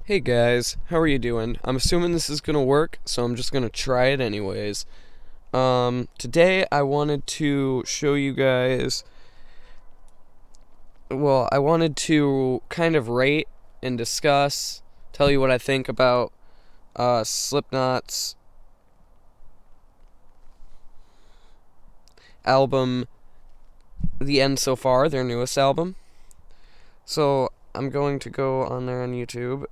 Hey guys, how are you doing? I'm assuming this is gonna work, so I'm just gonna try it anyways. Today I wanted to show you guys. Well, I wanted to kind of rate and discuss, tell you what I think about Slipknot's album, The End So Far, their newest album. So I'm going to go on there on YouTube,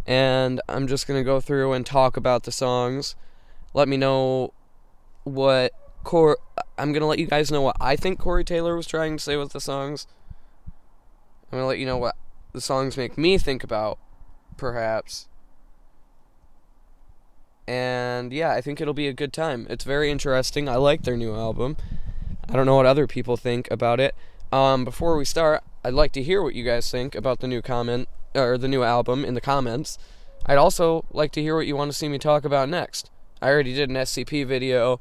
and I'm just gonna go through and talk about the songs. Let me know what Cor. I'm gonna let you guys know what I think Corey Taylor was trying to say with the songs. I'm gonna let you know what the songs make me think about, perhaps. And yeah, I think it'll be a good time. It's very interesting. I like their new album. I don't know what other people think about it. Before we start, I'd like to hear what you guys think about the new comment or the new album in the comments. I'd also like to hear what you want to see me talk about next. I already did an SCP video,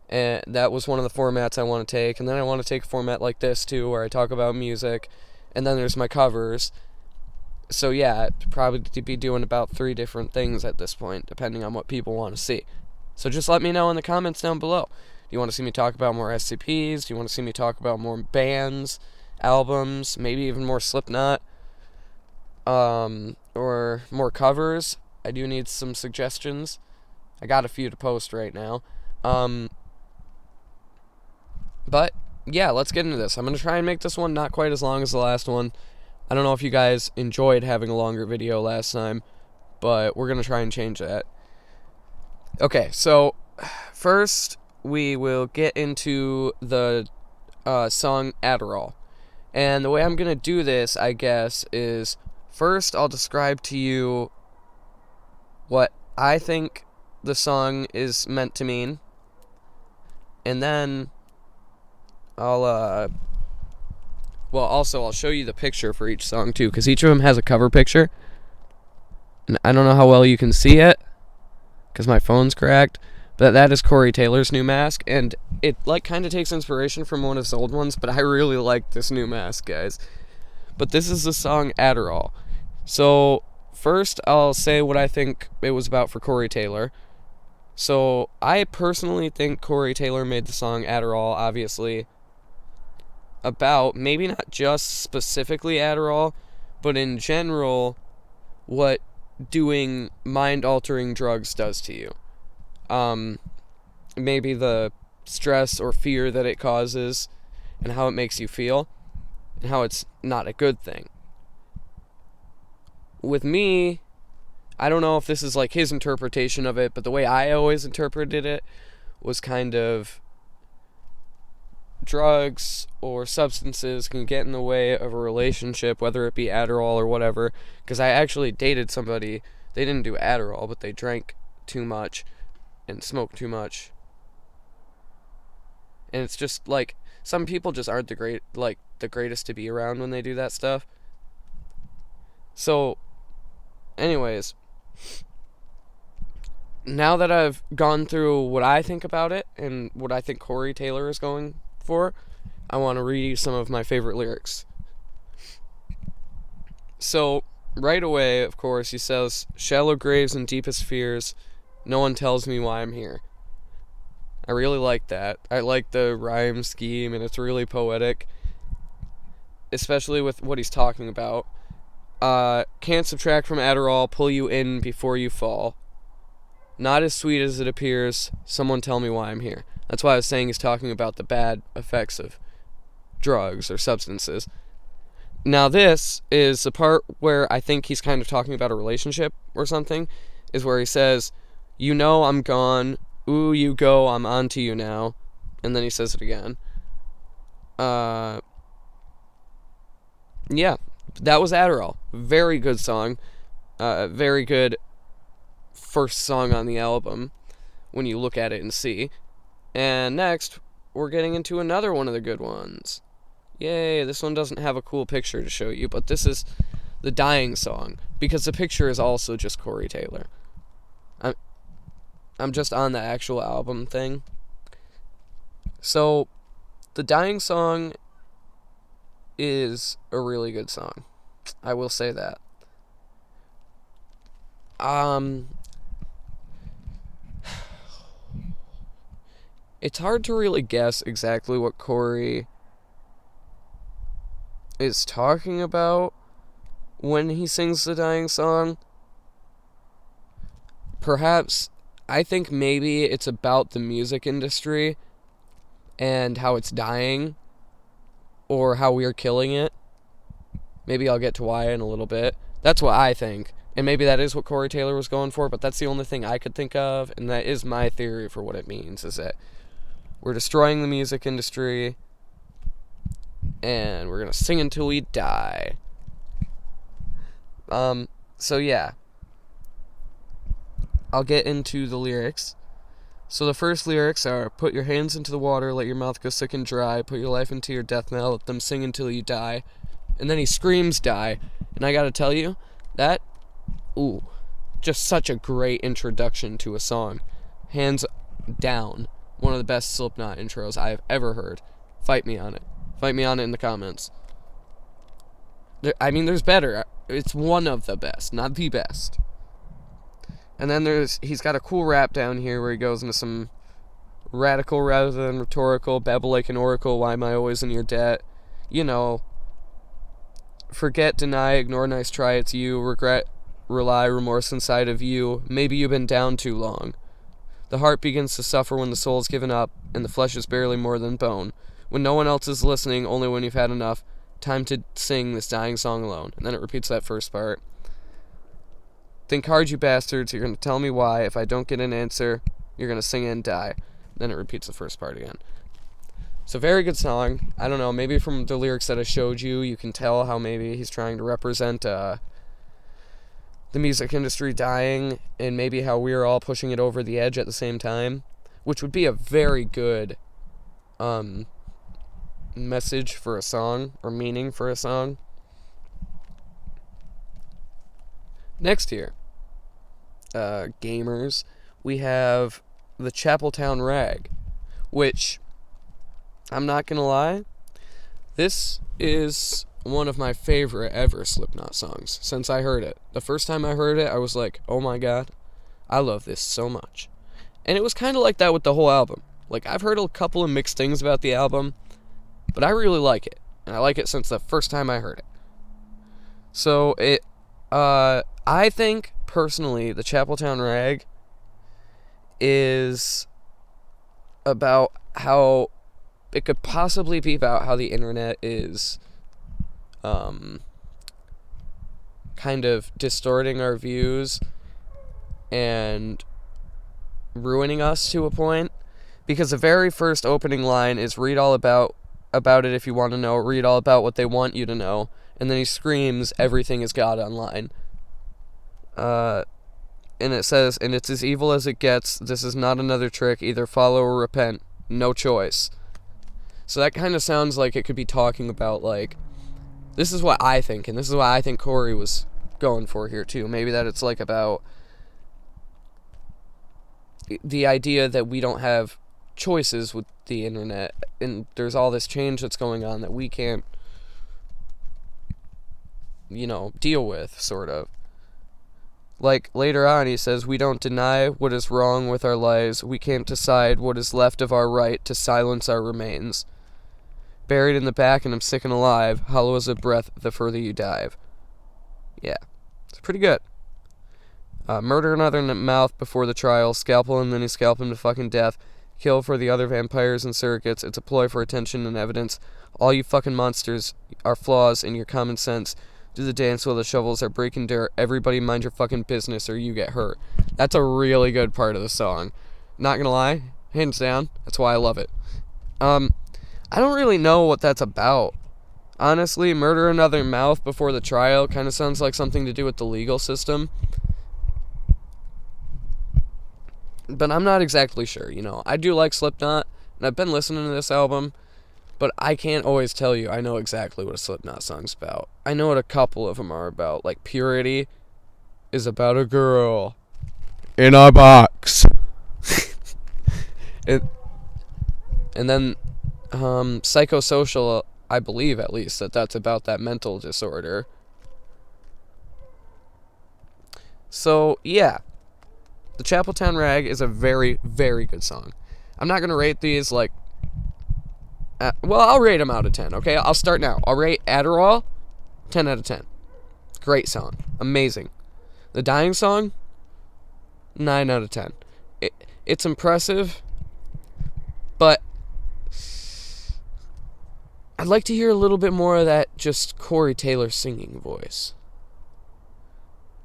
and that was one of the formats I want to take. And then I want to take a format like this too, where I talk about music, and then there's my covers. So yeah, I'd probably be doing about 3 different things at this point, depending on what people want to see. So just let me know in the comments down below. Do you want to see me talk about more SCPs? Do you want to see me talk about more bands, albums, maybe even more Slipknot, or more covers? I do need some suggestions. I got a few to post right now. But yeah, let's get into this. I'm going to try and make this one not quite as long as the last one. I don't know if you guys enjoyed having a longer video last time, but we're going to try and change that. Okay, so first we will get into the song Adderall. And the way I'm going to do this, I guess, is first I'll describe to you what I think the song is meant to mean. And then I'll show you the picture for each song too, because each of them has a cover picture. And I don't know how well you can see it, because my phone's cracked. But that is Corey Taylor's new mask, and it like kind of takes inspiration from one of his old ones. But I really like this new mask, guys. But this is the song Adderall. So first, I'll say what I think it was about for Corey Taylor. So I personally think Corey Taylor made the song Adderall, obviously, about maybe not just specifically Adderall, but in general, what doing mind-altering drugs does to you. Maybe the stress or fear that it causes, and how it makes you feel, and how it's not a good thing. With me, I don't know if this is like his interpretation of it, but the way I always interpreted it was kind of drugs or substances can get in the way of a relationship, whether it be Adderall or whatever. Because I actually dated somebody, they didn't do Adderall, but they drank too much and smoked too much. And it's just like some people just aren't the greatest to be around when they do that stuff. So, anyways, now that I've gone through what I think about it and what I think Corey Taylor is going for, I want to read you some of my favorite lyrics. So, right away, of course, he says, "Shallow graves and deepest fears, no one tells me why I'm here." I really like that. I like the rhyme scheme, and it's really poetic, especially with what he's talking about. Can't subtract from Adderall, pull you in before you fall. Not as sweet as it appears, someone tell me why I'm here. That's why I was saying he's talking about the bad effects of drugs or substances. Now this is the part where I think he's kind of talking about a relationship or something, is where he says, "You know I'm gone, ooh you go, I'm on to you now," and then he says it again. Yeah, that was Adderall. Very good song. Very good first song on the album when you look at it and see. And next, we're getting into another one of the good ones. Yay, this one doesn't have a cool picture to show you, but this is the Dying song, because the picture is also just Corey Taylor. I'm just on the actual album thing. So, the Dying song is a really good song. I will say that. Um, it's hard to really guess exactly what Corey is talking about when he sings the dying song. Perhaps, I think maybe it's about the music industry and how it's dying, or how we're killing it. Maybe I'll get to why in a little bit. That's what I think. And maybe that is what Corey Taylor was going for, but that's the only thing I could think of, and that is my theory for what it means, is that we're destroying the music industry, and we're gonna sing until we die. So yeah. I'll get into the lyrics. So the first lyrics are, put your hands into the water, let your mouth go sick and dry, put your life into your death knell, let them sing until you die. And then he screams die. And I gotta tell you, that, just such a great introduction to a song. Hands down, one of the best Slipknot intros I've ever heard. Fight me on it. Fight me on it in the comments. There's better. It's one of the best, not the best. And then he's got a cool rap down here where he goes into some radical rather than rhetorical, babble like an oracle, why am I always in your debt? You know, forget, deny, ignore, nice try, it's you, regret, rely, remorse inside of you, maybe you've been down too long. The heart begins to suffer when the soul's given up, and the flesh is barely more than bone. When no one else is listening, only when you've had enough, time to sing this dying song alone. And then it repeats that first part. Think hard, you bastards, you're going to tell me why. If I don't get an answer, you're going to sing and die. Then it repeats the first part again. So very good song. I don't know, maybe from the lyrics that I showed you, you can tell how maybe he's trying to represent the music industry dying, and maybe how we're all pushing it over the edge at the same time, which would be a very good message for a song, or meaning for a song. Next here, gamers, we have the Chapeltown Rag, which, I'm not gonna lie, this is one of my favorite ever Slipknot songs since I heard it. The first time I heard it, I was like, oh my god, I love this so much. And it was kind of like that with the whole album. Like, I've heard a couple of mixed things about the album, but I really like it. And I like it since the first time I heard it. So, I think, personally, the Chapeltown Rag is about how it could possibly be about how the internet is kind of distorting our views and ruining us to a point, because the very first opening line is read all about it if you want to know, read all about what they want you to know, and then he screams everything is God online. And it says, and it's as evil as it gets, this is not another trick, either follow or repent, no choice. So that kind of sounds like it could be talking about, like, this is what I think, and this is what I think Corey was going for here too. Maybe that it's like about the idea that we don't have choices with the internet, and there's all this change that's going on that we can't, deal with, sort of. Like, later on he says, we don't deny what is wrong with our lives, we can't decide what is left of our right to silence our remains. Buried in the back and I'm sick and alive, hollow as a breath the further you dive. Yeah, it's pretty good. Murder another in the mouth before the trial, scalpel him, then you scalp him to fucking death, kill for the other vampires and surrogates, it's a ploy for attention and evidence, all you fucking monsters are flaws in your common sense, do the dance while the shovels are breaking dirt, everybody mind your fucking business or you get hurt. That's a really good part of the song. Not gonna lie, hands down, that's why I love it. I don't really know what that's about. Honestly, murder another mouth before the trial kind of sounds like something to do with the legal system. But I'm not exactly sure, I do like Slipknot, and I've been listening to this album, but I can't always tell you I know exactly what a Slipknot song's about. I know what a couple of them are about. Like, Purity is about a girl in a box. And then Psychosocial, I believe at least, that's about that mental disorder. So, yeah. The Chapeltown Rag is a very, very good song. I'm not going to rate these like... well, I'll rate them out of 10, okay? I'll start now. I'll rate Adderall 10 out of 10. Great song. Amazing. The Dying Song 9 out of 10. It's impressive, but I'd like to hear a little bit more of that just Corey Taylor singing voice.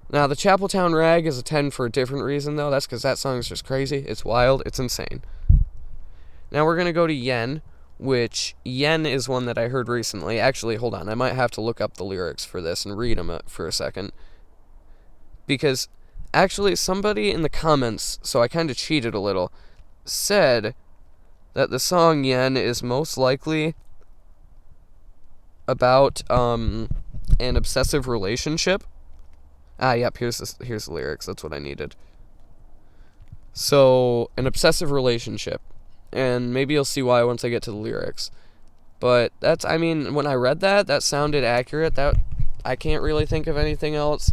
Now, the Chapeltown Rag is a 10 for a different reason, though. That's because that song is just crazy. It's wild. It's insane. Now we're going to go to Yen, which Yen is one that I heard recently. Actually, hold on. I might have to look up the lyrics for this and read them for a second. Because, actually, somebody in the comments, so I kind of cheated a little, said that the song Yen is most likely about an obsessive relationship. Yep, here's the lyrics. That's what I needed. So, an obsessive relationship. And maybe you'll see why once I get to the lyrics. But when I read that sounded accurate. I can't really think of anything else.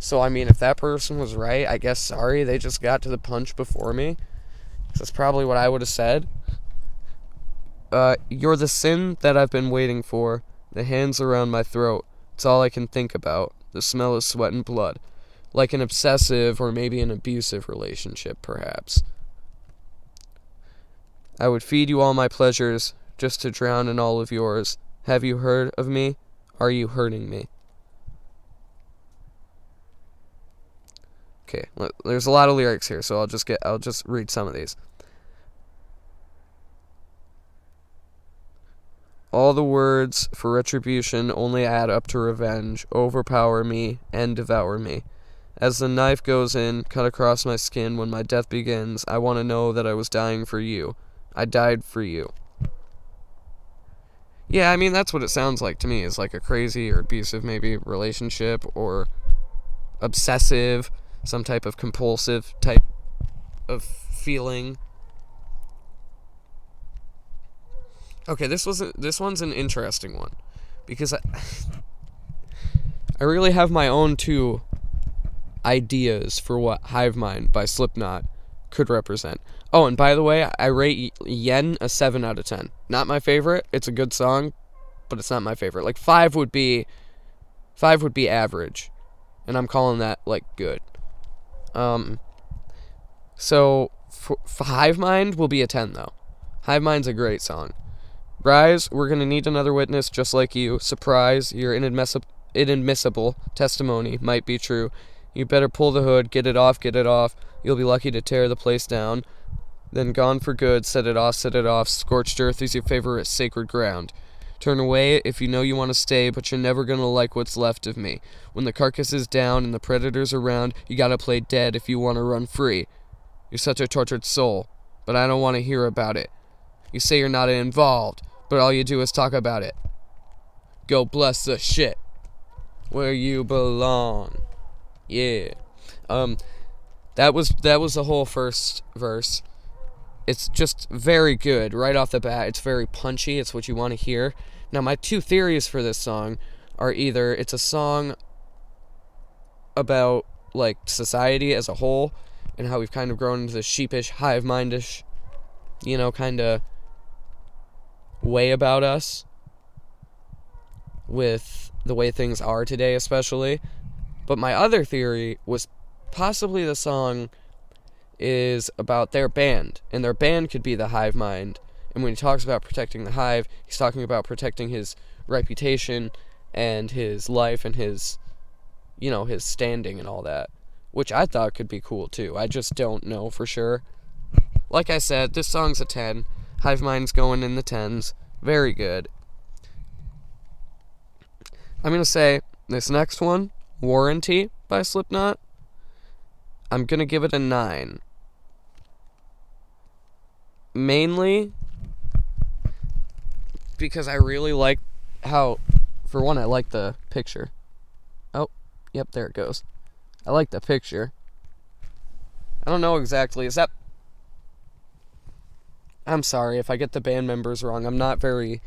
So, if that person was right, I guess sorry, they just got to the punch before me. That's probably what I would have said. You're the sin that I've been waiting for. The hands around my throat. It's all I can think about. The smell of sweat and blood. Like an obsessive or maybe an abusive relationship, perhaps. I would feed you all my pleasures just to drown in all of yours. Have you heard of me? Are you hurting me? Okay, there's a lot of lyrics here, so I'll just read some of these. All the words for retribution only add up to revenge, overpower me, and devour me. As the knife goes in, cut across my skin when my death begins, I want to know that I was dying for you. I died for you. Yeah, that's what it sounds like to me, is like a crazy or abusive maybe relationship, or obsessive, some type of compulsive type of feeling. Okay, this one's an interesting one, because I really have my own two ideas for what Hive Mind by Slipknot could represent. Oh, and by the way, I rate Yen a 7 out of 10. Not my favorite. It's a good song, but it's not my favorite. Like 5 would be average, and I'm calling that like good. So for Hive Mind will be a 10 though. Hive Mind's a great song. Rise, we're going to need another witness just like you. Surprise, your inadmissible testimony might be true. You better pull the hood, get it off. You'll be lucky to tear the place down. Then gone for good, set it off. Scorched earth is your favorite sacred ground. Turn away if you know you want to stay, but you're never going to like what's left of me. When the carcass is down and the predator's around, you gotta play dead if you want to run free. You're such a tortured soul, but I don't want to hear about it. You say you're not involved, but all you do is talk about it. Go bless the shit where you belong. Yeah. That was the whole first verse. It's just very good right off the bat. It's very punchy. It's what you want to hear. Now, my two theories for this song are either it's a song about like society as a whole and how we've kind of grown into this sheepish, hive-mindish, kind of way about us with the way things are today, especially. But my other theory was possibly the song is about their band, and their band could be the hive mind. And when he talks about protecting the hive, he's talking about protecting his reputation and his life and his, his standing and all that, which I thought could be cool too. I just don't know for sure. Like I said, this song's a 10. Hive mind's going in the 10s. Very good. I'm going to say this next one, Warranty by Slipknot, I'm going to give it a 9. Mainly because I really like how, for one, I like the picture. Oh, yep, there it goes. I like the picture. I don't know exactly. I'm sorry if I get the band members wrong. I'm not very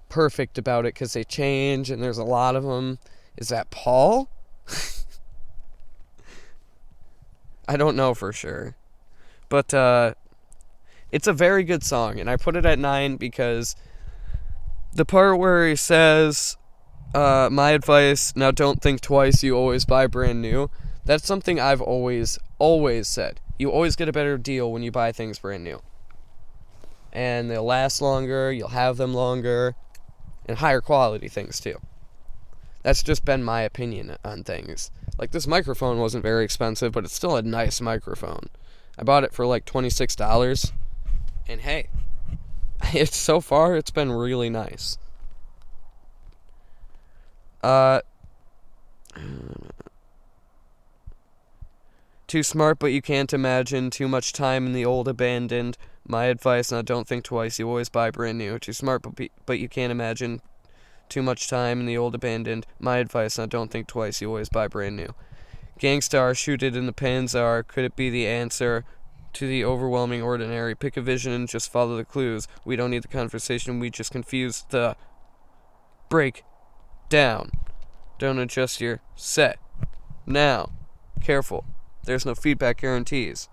perfect about it because they change and there's a lot of them. Is that Paul? I don't know for sure. But it's a very good song, and I put it at 9 because the part where he says, my advice, now don't think twice, you always buy brand new. That's something I've always said. You always get a better deal when you buy things brand new. And they'll last longer, you'll have them longer, and higher quality things too. That's just been my opinion on things. Like, this microphone wasn't very expensive, but it's still a nice microphone. I bought it for like $26, and hey, so far it's been really nice. Too smart, but you can't imagine. Too much time in the old abandoned. My advice, now don't think twice. You always buy brand new. Too smart, but you can't imagine. Too much time in the old abandoned. My advice, now don't think twice. You always buy brand new. Gangstar, shoot it in the Panzer. Could it be the answer to the overwhelming ordinary? Pick a vision and just follow the clues. We don't need the conversation. We just confuse the break down. Don't adjust your set. Now. Careful. There's no feedback guarantees.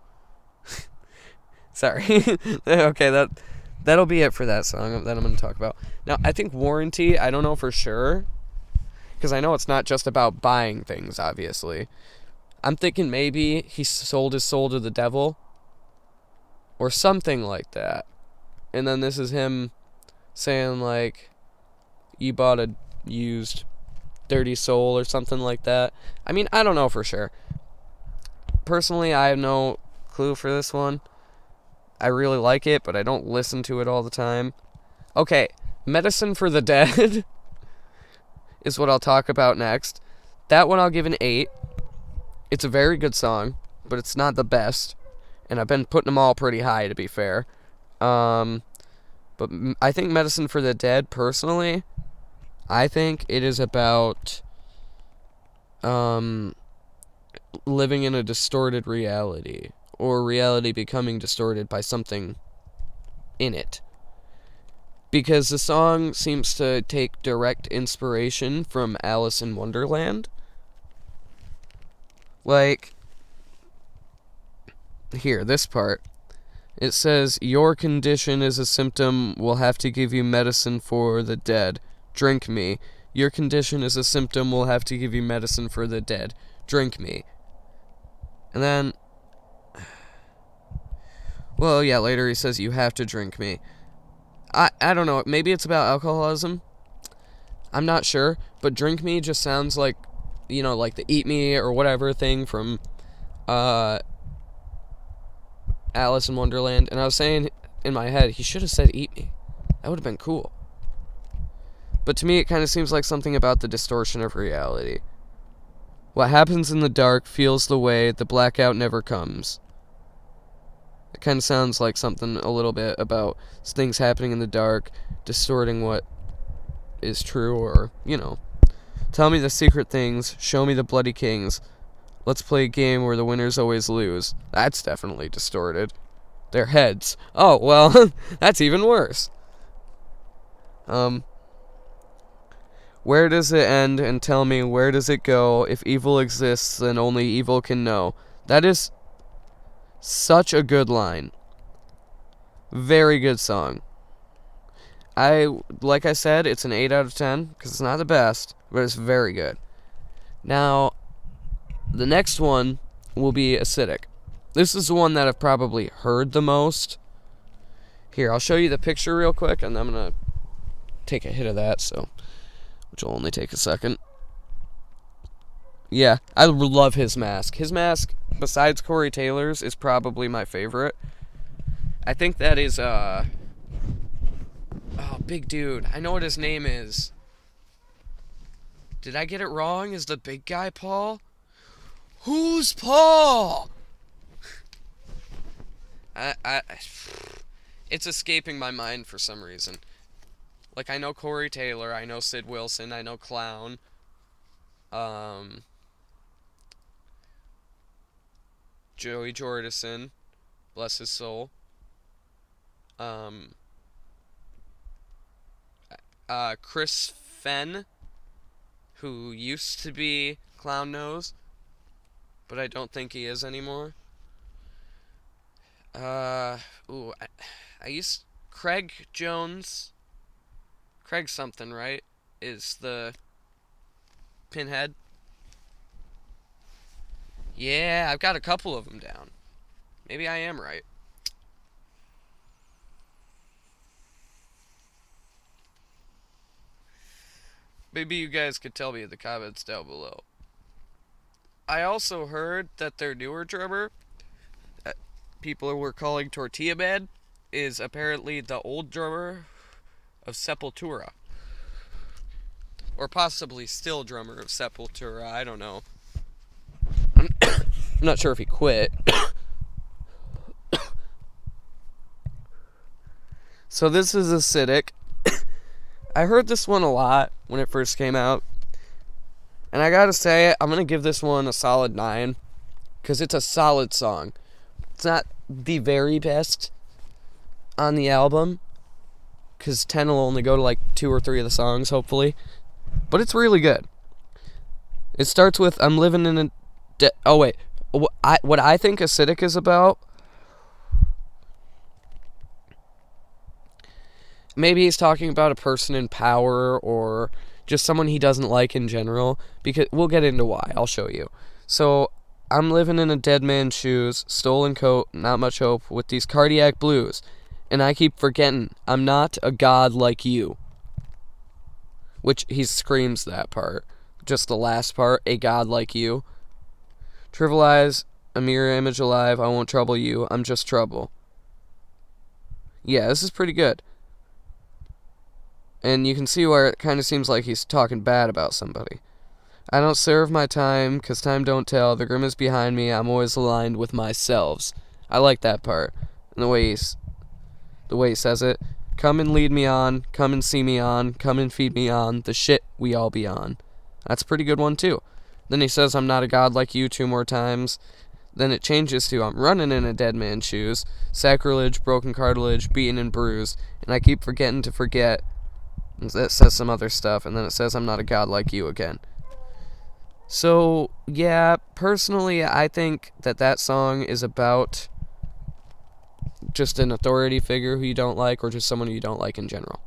Sorry. Okay, that'll be it for that song that I'm going to talk about. Now, I think Warranty, I don't know for sure, because I know it's not just about buying things, obviously. I'm thinking maybe he sold his soul to the devil, or something like that. And then this is him saying, like, you bought a used dirty soul or something like that. I mean, I don't know for sure. Personally, I have no clue for this one. I really like it, but I don't listen to it all the time. Okay, Medicine for the Dead is what I'll talk about next. That one I'll give an 8. It's a very good song, but it's not the best. And I've been putting them all pretty high, to be fair. But I think Medicine for the Dead, personally, I think it is about living in a distorted reality, or reality becoming distorted by something in it. Because the song seems to take direct inspiration from Alice in Wonderland. Like, here, this part. It says, your condition is a symptom, we'll have to give you medicine for the dead. Drink me. Your condition is a symptom, we'll have to give you medicine for the dead. Drink me. And then, well, yeah, later he says, you have to drink me. I don't know, maybe it's about alcoholism? I'm not sure, but drink me just sounds like, you know, like the eat me or whatever thing from, Alice in Wonderland. And I was saying in my head, he should have said eat me. That would have been cool. But to me, it kind of seems like something about the distortion of reality. What happens in the dark feels the way the blackout never comes. It kind of sounds like something a little bit about things happening in the dark, distorting what is true, or, you know. Tell me the secret things, show me the bloody kings. Let's play a game where the winners always lose. That's definitely distorted. Their heads. Oh, well, that's even worse. Where does it end, and tell me, where does it go? If evil exists, then only evil can know. That is such a good line. Very good song. Like I said, it's an 8 out of 10, because it's not the best, but it's very good. Now, the next one will be Acidic. This is the one that I've probably heard the most. Here, I'll show you the picture real quick, and I'm going to take a hit of that, which will only take a second. Yeah, I love his mask. His mask, besides Corey Taylor's, is probably my favorite. I think that is, oh, big dude. I know what his name is. Did I get it wrong? Is the big guy Paul? Who's Paul? It's escaping my mind for some reason. Like, I know Corey Taylor, I know Sid Wilson, I know Clown. Joey Jordison, bless his soul. Chris Fenn, who used to be Clown Nose, but I don't think he is anymore. Uh, ooh, I used Craig Jones. Craig something, right? Is the Pinhead? Yeah, I've got a couple of them down. Maybe I am right. Maybe you guys could tell me in the comments down below. I also heard that their newer drummer, people were calling Tortilla Man, is apparently the old drummer of Sepultura. Or possibly still drummer of Sepultura, I don't know. I'm not sure if he quit. So this is Acidic. I heard this one a lot when it first came out. And I gotta say, I'm gonna give this one a solid 9. Because it's a solid song. It's not the very best on the album. Because 10 will only go to like 2 or 3 of the songs, hopefully. But it's really good. It starts with, I'm living in a... oh, wait. What I think Acidic is about... maybe he's talking about a person in power or just someone he doesn't like in general. Because we'll get into why. I'll show you. So, I'm living in a dead man's shoes, stolen coat, not much hope, with these cardiac blues. And I keep forgetting, I'm not a god like you. Which he screams that part. Just the last part, a god like you. Trivialize, a mirror image alive, I won't trouble you, I'm just trouble. Yeah, this is pretty good. And you can see where it kind of seems like he's talking bad about somebody. I don't serve my time, 'cause time don't tell. The grim is behind me, I'm always aligned with myself. I like that part. And the way he says it. Come and lead me on, come and see me on, come and feed me on, the shit we all be on. That's a pretty good one too. Then he says, I'm not a god like you 2 more times. Then it changes to, I'm running in a dead man's shoes, sacrilege, broken cartilage, beaten and bruised, and I keep forgetting to forget. And it says some other stuff, and then it says, I'm not a god like you again. So, yeah, personally, I think that song is about just an authority figure who you don't like, or just someone who you don't like in general.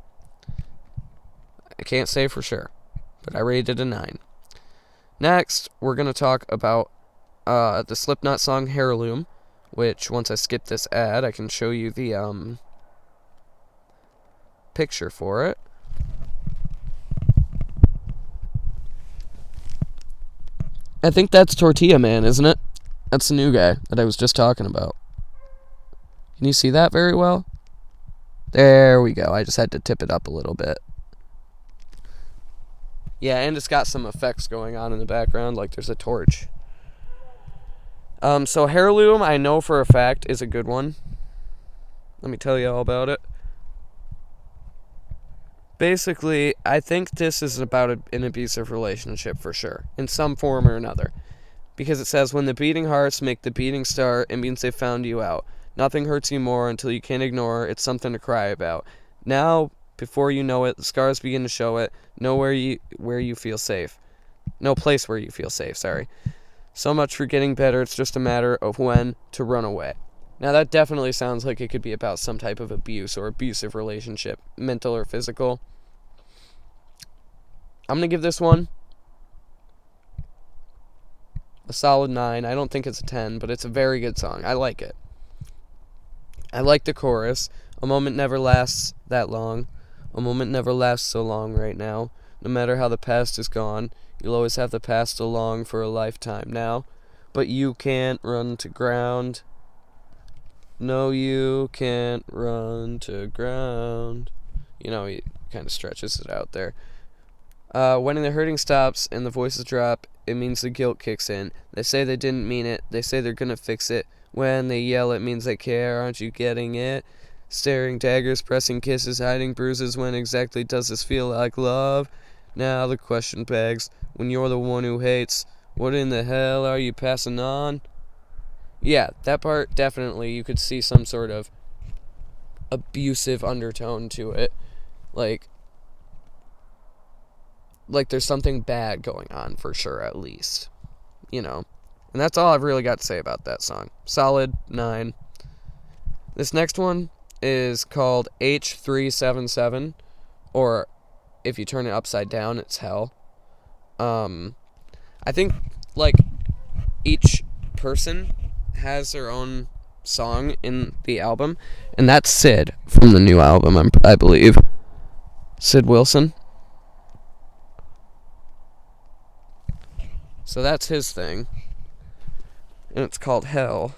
I can't say for sure, but I rated it a 9. Next, we're going to talk about the Slipknot song Heirloom, which, once I skip this ad, I can show you the picture for it. I think that's Tortilla Man, isn't it? That's the new guy that I was just talking about. Can you see that very well? There we go. I just had to tip it up a little bit. Yeah, and it's got some effects going on in the background, like there's a torch. So Heirloom, I know for a fact, is a good one. Let me tell you all about it. Basically, I think this is about an abusive relationship for sure, in some form or another. Because it says, when the beating hearts make the beating start, it means they found you out. Nothing hurts you more until you can't ignore, it's something to cry about. Now, before you know it, the scars begin to show it. Where you feel safe. No place where you feel safe, sorry. So much for getting better, it's just a matter of when to run away. Now that definitely sounds like it could be about some type of abuse or abusive relationship, mental or physical. I'm going to give this one a solid 9. I don't think it's a 10, but it's a very good song. I like it. I like the chorus. A moment never lasts that long. A moment never lasts so long right now. No matter how the past is gone, you'll always have the past along for a lifetime now. But you can't run to ground. No, you can't run to ground. You know, he kind of stretches it out there. When the hurting stops and the voices drop, it means the guilt kicks in. They say they didn't mean it. They say they're gonna fix it. When they yell, it means they care. Aren't you getting it? Staring daggers, pressing kisses, hiding bruises. When exactly does this feel like love? Now the question begs, when you're the one who hates, what in the hell are you passing on? Yeah, that part, definitely, you could see some sort of abusive undertone to it. Like there's something bad going on, for sure, at least. You know. And that's all I've really got to say about that song. Solid 9. This next one is called H377, or if you turn it upside down, it's hell. I think, like, each person has their own song in the album, and that's Sid from the new album, I believe. Sid Wilson. So that's his thing, and it's called Hell.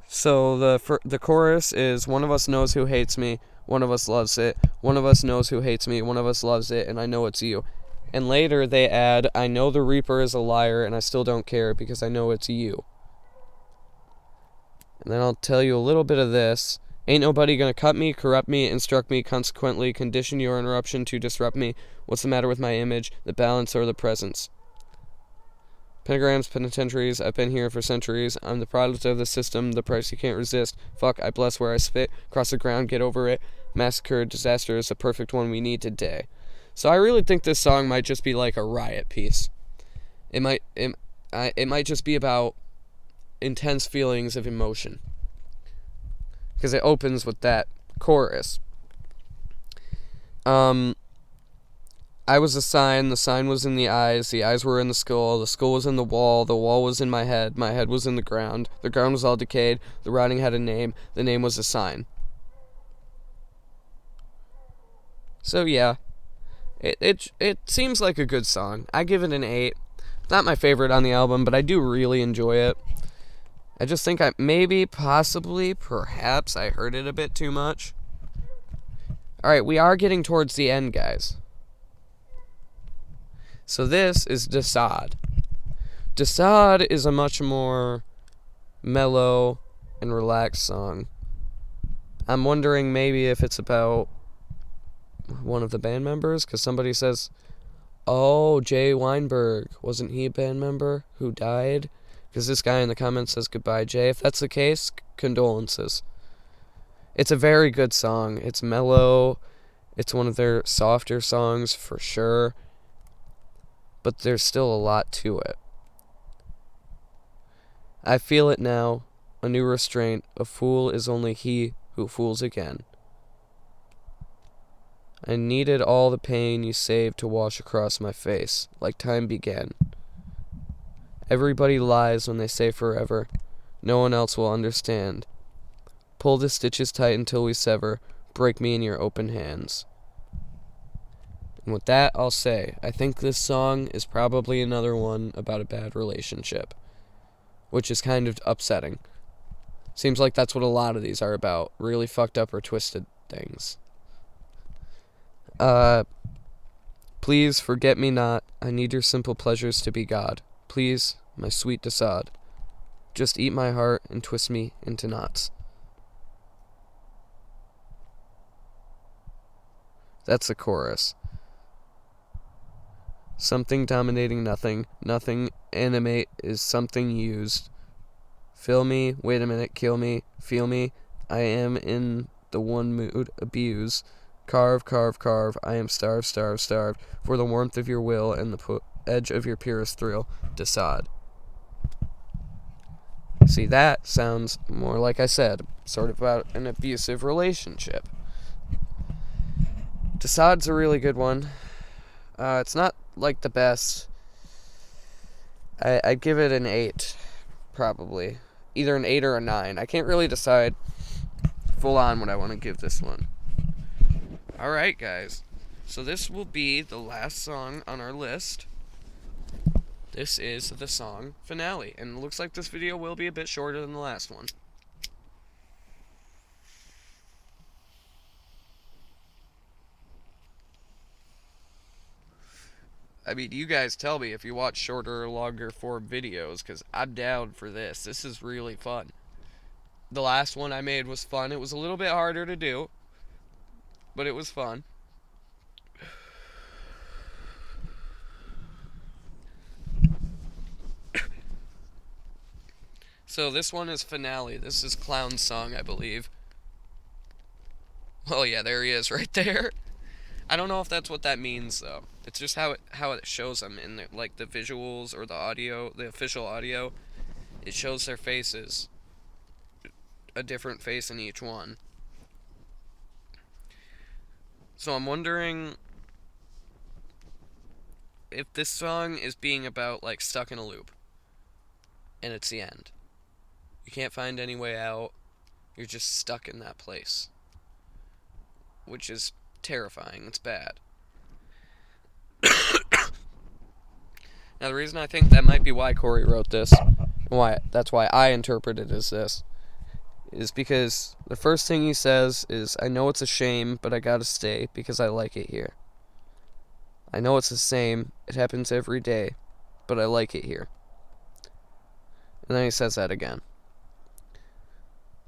So the chorus is, one of us knows who hates me, one of us loves it, one of us knows who hates me, one of us loves it, and I know it's you. And later they add, I know the Reaper is a liar, and I still don't care because I know it's you. And then I'll tell you a little bit of this. Ain't nobody gonna cut me, corrupt me, instruct me, consequently condition your interruption to disrupt me. What's the matter with my image, the balance, or the presence? Pentagrams, penitentiaries, I've been here for centuries. I'm the product of the system, the price you can't resist. Fuck, I bless where I spit. Cross the ground, get over it. Massacre, disaster is the perfect one we need today. So I really think this song might just be like a riot piece. It might just be about intense feelings of emotion. Because it opens with that chorus. I was a sign, the sign was in the eyes were in the skull was in the wall was in my head was in the ground was all decayed, the writing had a name, the name was a sign. So yeah, it seems like a good song. I give it an 8. Not my favorite on the album, but I do really enjoy it. I just think perhaps I heard it a bit too much. Alright, we are getting towards the end, guys. So this is Desaad. Desaad is a much more mellow and relaxed song. I'm wondering maybe if it's about one of the band members, because somebody says, oh, Jay Weinberg, wasn't he a band member who died? Because this guy in the comments says, goodbye, Jay. If that's the case, condolences. It's a very good song. It's mellow. It's one of their softer songs for sure. But there's still a lot to it. I feel it now, a new restraint. A fool is only he who fools again. I needed all the pain you saved to wash across my face, like time began. Everybody lies when they say forever. No one else will understand. Pull the stitches tight until we sever. Break me in your open hands. And with that, I'll say, I think this song is probably another one about a bad relationship, which is kind of upsetting. Seems like that's what a lot of these are about, really fucked up or twisted things. Please forget me not, I need your simple pleasures to be God. Please, my sweet Desaad, just eat my heart and twist me into knots. That's the chorus. Something dominating nothing. Nothing animate is something used. Fill me, wait a minute, kill me, feel me. I am in the one mood, abuse. Carve, carve, carve. I am starved, starved, starved. For the warmth of your will and the edge of your purest thrill. Desaad. See, that sounds more like I said, sort of about an abusive relationship. Desaad's a really good one. It's not like the best. I'd give it an 8, probably. Either an 8 or a 9. I can't really decide full on what I want to give this one. Alright, guys. So this will be the last song on our list. This is the song Finale. And it looks like this video will be a bit shorter than the last one. I mean, you guys tell me if you watch shorter or longer form videos, because I'm down for this. This is really fun. The last one I made was fun. It was a little bit harder to do, but it was fun. So this one is Finale. This is Clown's song, I believe. Oh yeah, there he is right there. I don't know if that's what that means though. It's just how it shows him in the, like the visuals or the audio, the official audio. it shows their faces, a different face in each one. So I'm wondering if this song is being about, like, stuck in a loop, and it's the end. You can't find any way out, you're just stuck in that place, which is terrifying, it's bad. Now, the reason I think that might be why Corey wrote this, that's why I interpret it as this, is because the first thing he says is, I know it's a shame, but I gotta stay because I like it here. I know it's the same, it happens every day, but I like it here. And then he says that again.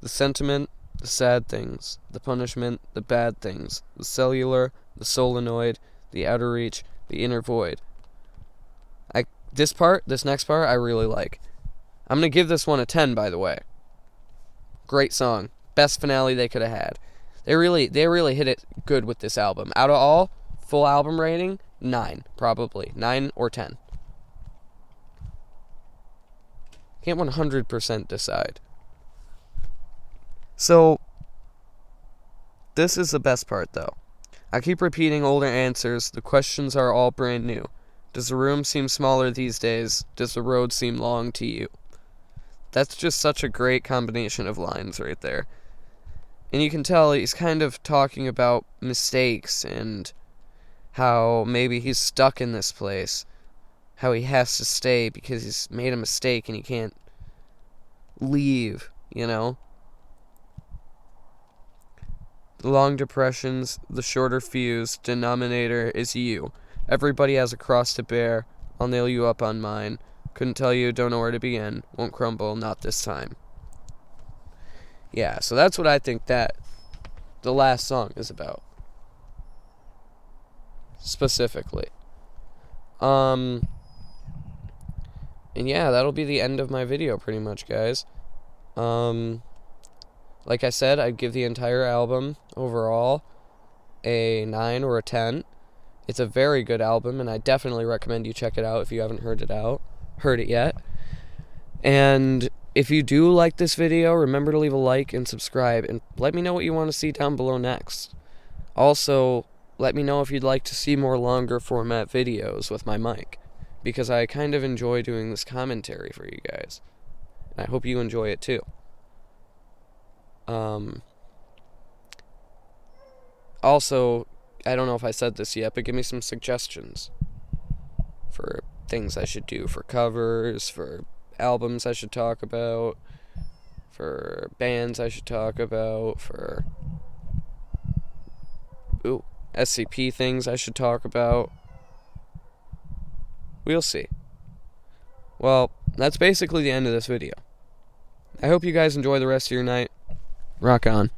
The sentiment, the sad things, the punishment, the bad things, the cellular, the solenoid, the outer reach, the inner void. This next part, I really like. I'm going to give this one a 10, by the way. Great song. Best finale they could have had. They really hit it good with this album. Out of all, full album rating, 9, probably. 9 or 10. Can't 100% decide. So, this is the best part, though. I keep repeating older answers. The questions are all brand new. Does the room seem smaller these days? Does the road seem long to you? That's just such a great combination of lines right there. And you can tell he's kind of talking about mistakes and how maybe he's stuck in this place. How he has to stay because he's made a mistake and he can't leave, you know? The long depressions, the shorter fuse, denominator is you. Everybody has a cross to bear. I'll nail you up on mine. Couldn't tell you, don't know where to begin. Won't crumble, not this time. Yeah, so that's what I think that the last song is about. Specifically. And yeah, that'll be the end of my video pretty much, guys. Like I said, I'd give the entire album overall a 9 or a 10. It's a very good album, and I definitely recommend you check it out if you haven't heard it yet. And if you do like this video, remember to leave a like and subscribe, and let me know what you want to see down below next. Also, let me know if you'd like to see more longer format videos with my mic, because I kind of enjoy doing this commentary for you guys. And I hope you enjoy it too. Also, I don't know if I said this yet, but give me some suggestions for things I should do, for covers, for albums I should talk about, for bands I should talk about, for SCP things I should talk about. We'll see. Well, that's basically the end of this video. I hope you guys enjoy the rest of your night. Rock on.